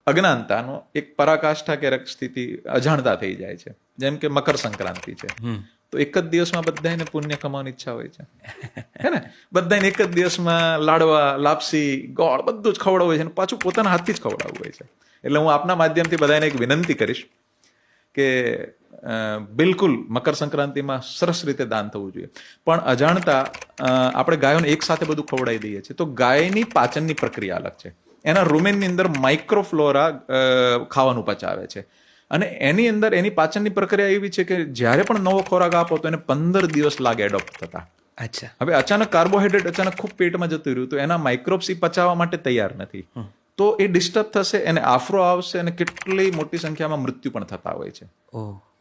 અજ્ઞાનતાનો એક પરાકાષ્ઠા કે સ્થિતિ અજાણતા થઈ જાય છે. જેમ કે મકર સંક્રાંતિ છે, તો એક જ દિવસમાં બધાને પુણ્ય કમાવાની ઈચ્છા હોય છે, હે ને? બધાને એક જ દિવસમાં લાડવા, લાપસી, ગોળ બધું જ ખવડાવવું હોય છે, અને પાછું પોતાના હાથથી જ ખવડાવવું હોય છે. એટલે હું આપના માધ્યમથી બધાને એક વિનંતી કરીશ કે બિલકુલ મકર સંક્રાંતિમાં સરસ રીતે દાન થવું જોઈએ. પણ અજાણતા આપણે ગાયોને એક સાથે બધું ખવડાવી દઈએ છીએ, તો ગાયની પાચનની પ્રક્રિયા અલગ છે. એના રૂમેનની અંદર માઇક્રોફ્લોરા ખાવાનું પચાવે છે, અને એની અંદર એની પાચનની પ્રક્રિયા એવી છે કે જ્યારે પણ નવો ખોરાક આપો તો એને 15 દિવસ લાગે એડોપ્ટ થતા. અચ્છા. હવે અચાનક કાર્બોહાઈડ્રેટ અચાનક ખૂબ પેટમાં જતું રહ્યું તો એના માઇક્રોબ્સ પચાવવા માટે તૈયાર નથી, તો એ ડિસ્ટર્બ થશે, એને આફરો આવશે, અને કેટલી મોટી સંખ્યામાં મૃત્યુ પણ થતા હોય છે.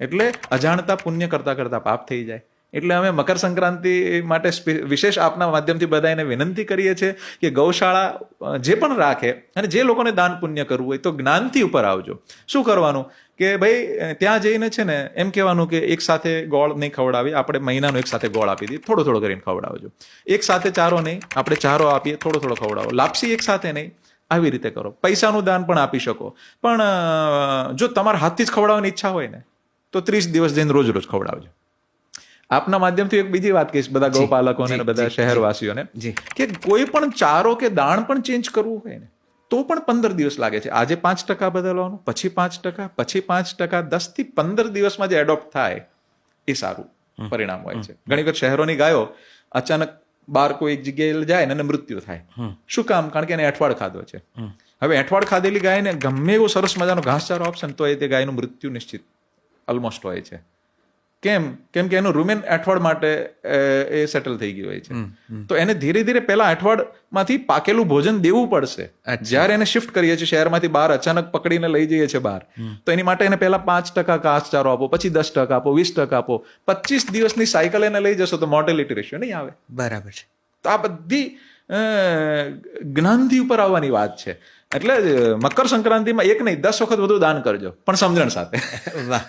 એટલે અજાણતા પુણ્ય કરતા કરતા પાપ થઈ જાય. એટલે અમે મકર સંક્રાંતિ માટે વિશેષ આપના માધ્યમથી બધાને વિનંતી કરીએ છીએ કે ગૌશાળા જે પણ રાખે અને જે લોકોને દાન પુણ્ય કરવું હોય તો જ્ઞાનથી ઉપર આવજો. શું કરવાનું કે ભાઈ ત્યાં જઈને છે ને એમ કહેવાનું કે એક સાથે ગોળ નહીં ખવડાવી, આપણે મહિનાનો એક સાથે ગોળ આપી દઈએ, થોડો થોડો કરીને ખવડાવજો. એક સાથે ચારો નહીં, આપણે ચારો આપીએ, થોડો થોડો ખવડાવો. લાપસી એક સાથે નહીં, આવી રીતે કરો. પૈસાનું દાન પણ આપી શકો, પણ જો તમારા હાથથી જ ખવડાવવાની ઈચ્છા હોય ને તો 30 દિવસ જઈને રોજ રોજ ખવડાવજો. આપના માધ્યમથી એક બીજી વાત કહીશ બધા ગૌપાલકોને અને બધા શહેરવાસીઓને કે કોઈ પણ ચારો કે દાણ પણ ચેન્જ કરવું હોય ને તો પણ 15 દિવસ લાગે છે. આજે 5% બદલવાનું, પછી 5%, પછી 5%, 10 થી 15 દિવસમાં જે એડોપ્ટ થાય એ સારું પરિણામ હોય છે. ઘણી વખત શહેરોની ગાયો અચાનક બહાર કોઈ એક જગ્યાએ જાય ને અને મૃત્યુ થાય. શું કામ? કારણ કે એને એઠવાડ ખાધો છે. હવે એઠવાડ ખાધેલી ગાયને ગમે એવો સરસ મજાનો ઘાસચારો આપશે ને તો એ તે ગાયનું મૃત્યુ નિશ્ચિત ઓલમોસ્ટ હોય છે. કેમ કે એનું રૂમેન અઠવાડ માટે એ સેટલ થઈ ગયું હોય છે. તો એને ધીરે ધીરે પેલા અઠવાડમાંથી પાકેલું ભોજન દેવું પડશે. જ્યારે એને શિફ્ટ કરીએ છીએ શહેરમાંથી બહાર, અચાનક પકડીને લઈ જઈએ છીએ બહાર, તો એની માટે એને પહેલા 5% ઘાસચારો આપો, પછી 10% આપો, 20% આપો. 25 દિવસની સાયકલ એને લઈ જશો તો મોર્ટેલિટી રેશિયો નહીં આવે. બરાબર છે. તો આ બધી જ્ઞાનથી ઉપર આવવાની વાત છે. એટલે મકર સંક્રાંતિમાં એક નહીં 10 વખત વધુ દાન કરજો, પણ સમજણ સાથે. વાહ.